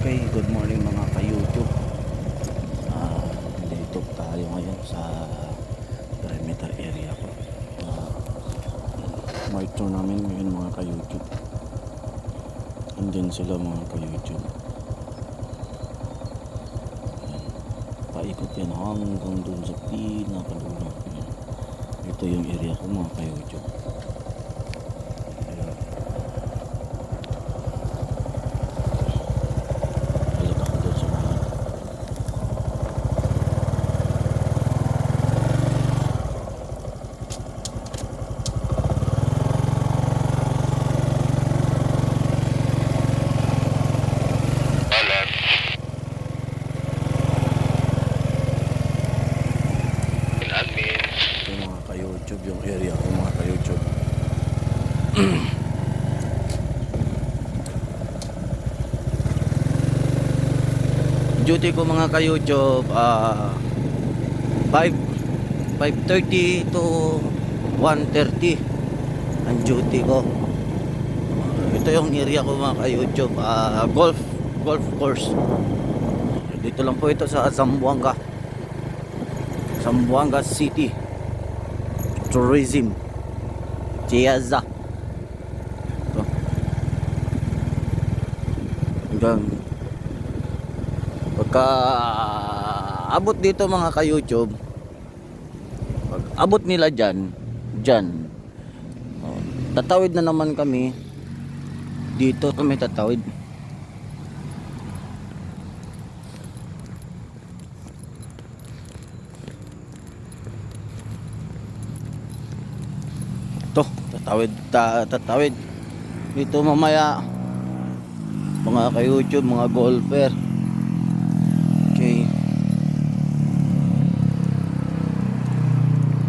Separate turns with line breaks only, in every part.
Okay, good morning mga ka-YouTube. Dito tayo ngayon sa perimeter area ko. May tour namin ngayon mga ka-YouTube. Andyan sila mga ka-YouTube. Paikot yan hanggang dun sa pinakadulo. Ito yung area ko mga ka-YouTube. YouTube yung area ko mga ka-YouTube. Duty ko mga ka-YouTube 5:30 to 1:30 ang duty ko. Ito yung area ko mga ka-YouTube, golf course. Dito lang po ito sa Zamboanga City Tourism Chiaza. Ito. Hanggang pagka abot dito mga ka-YouTube, pag abot nila dyan tatawid na naman kami. Dito kami tatawid. Tatawid dito mamaya mga ka-YouTube, mga golfer. Okay,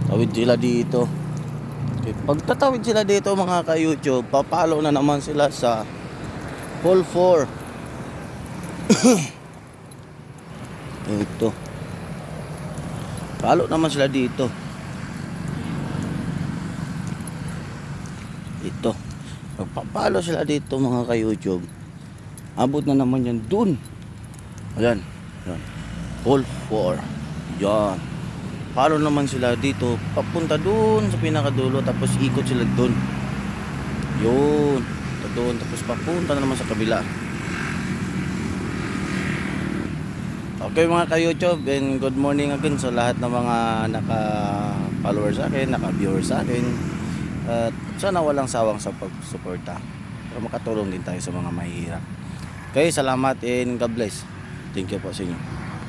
tawid sila dito. Okay, pag tatawid sila dito mga ka-YouTube, papalo na naman sila sa hole 4. Ito, palo naman sila dito. Ito, magpapalo sila dito mga ka-YouTube, abot na naman yan dun. Ayan, hole 4. Yan, palo naman sila dito papunta dun sa pinakadulo, tapos ikot sila dun. Yun, doon, tapos papunta na naman sa kabila. Okay mga ka-YouTube, and good morning again sa lahat ng mga naka-follower sa akin, naka-viewer sa akin. At sana walang sawang sa pagsuporta para makatulong din tayo sa mga mahihirap. Okay, salamat and God bless. Thank you po sa inyo.